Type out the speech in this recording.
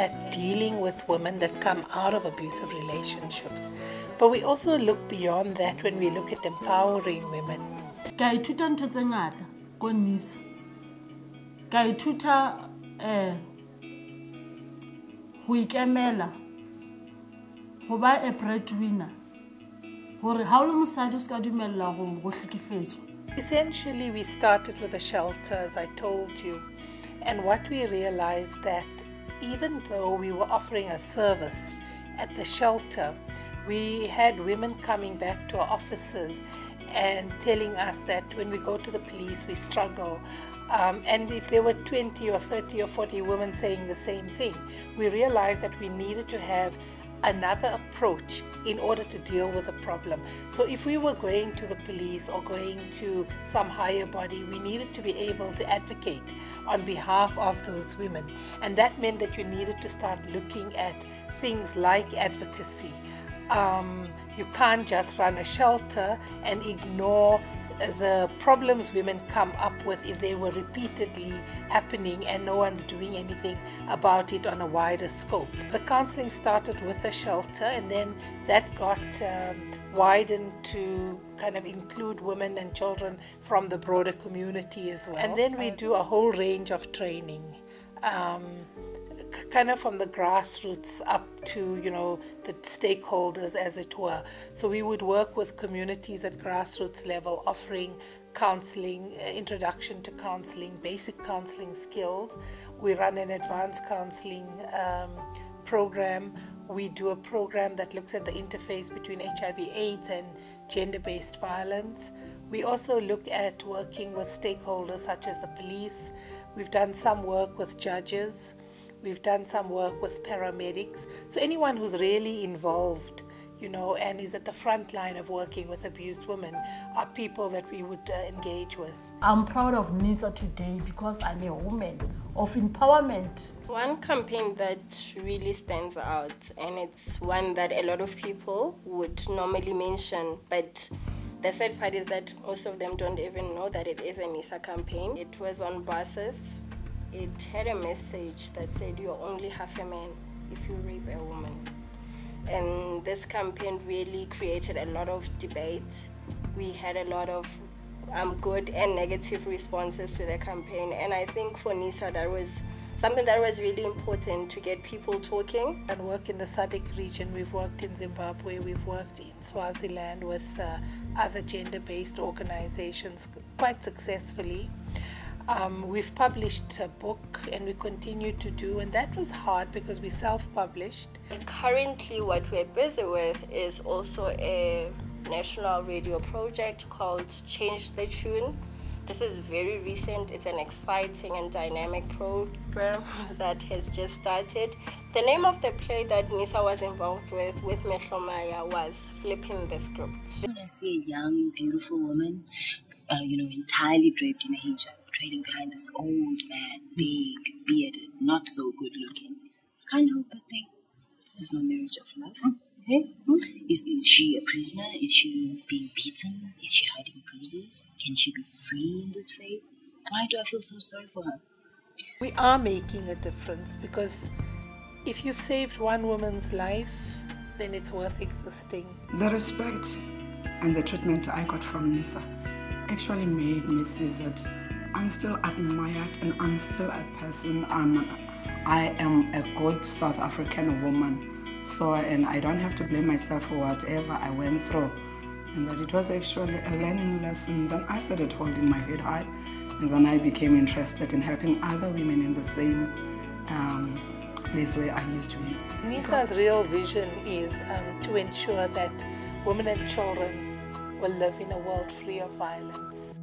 at dealing with women that come out of abusive relationships. But we also look beyond that when we look at empowering women. Ka ithuta ntho tse ngata ko NISAA. Ka ithuta ho ikemela, ho ba a breadwinner. Hore ha o le mosadi o ska dumella ho hlekefetswa. Essentially, we started with a shelter, as I told you. And what we realized that even though we were offering a service at the shelter, we had women coming back to our offices and telling us that when we go to the police, we struggle. And if there were 20 or 30 or 40 women saying the same thing, we realized that we needed to have another approach in order to deal with the problem. So if we were going to the police or going to some higher body, we needed to be able to advocate on behalf of those women. And that meant that you needed to start looking at things like advocacy. You can't just run a shelter and ignore the problems women come up with if they were repeatedly happening and no one's doing anything about it on a wider scope. The counseling started with the shelter, and then that got widened to kind of include women and children from the broader community as well. And then we do a whole range of training, kind of from the grassroots up to, the stakeholders, as it were. So we would work with communities at grassroots level, offering counseling, introduction to counseling, basic counseling skills. We run an advanced counseling program. We do a program that looks at the interface between HIV/AIDS and gender-based violence. We also look at working with stakeholders such as the police. We've done some work with judges. We've done some work with paramedics. So anyone who's really involved, and is at the front line of working with abused women are people that we would engage with. I'm proud of NISAA today because I'm a woman of empowerment. One campaign that really stands out, and it's one that a lot of people would normally mention, but the sad part is that most of them don't even know that it is a NISAA campaign. It was on buses. It had a message that said you're only half a man if you rape a woman. And this campaign really created a lot of debate. We had a lot of good and negative responses to the campaign. And I think for NISAA, that was something that was really important to get people talking. And work in the SADC region. We've worked in Zimbabwe, we've worked in Swaziland with other gender-based organizations quite successfully. We've published a book, and we continue to do, and that was hard because we self-published. Currently what we're busy with is also a national radio project called Change the Tune. This is very recent. It's an exciting and dynamic program that has just started. The name of the play that NISAA was involved with Mehlomaya, was Flipping the Script. When I see a young, beautiful woman, entirely draped in a hijab, trailing behind this old man, big, bearded, not so good looking, can't help but think, this is no marriage of love. Is she a prisoner? Is she being beaten? Is she hiding bruises? Can she be free in this faith? Why do I feel so sorry for her? We are making a difference, because if you've saved one woman's life, then it's worth existing. The respect and the treatment I got from NISAA actually made me see that I'm still admired and I'm still a person. I am a good South African woman. So, and I don't have to blame myself for whatever I went through. And that it was actually a learning lesson. Then I started holding my head high, and then I became interested in helping other women in the same place where I used to be. NISAA's real vision is to ensure that women and children will live in a world free of violence.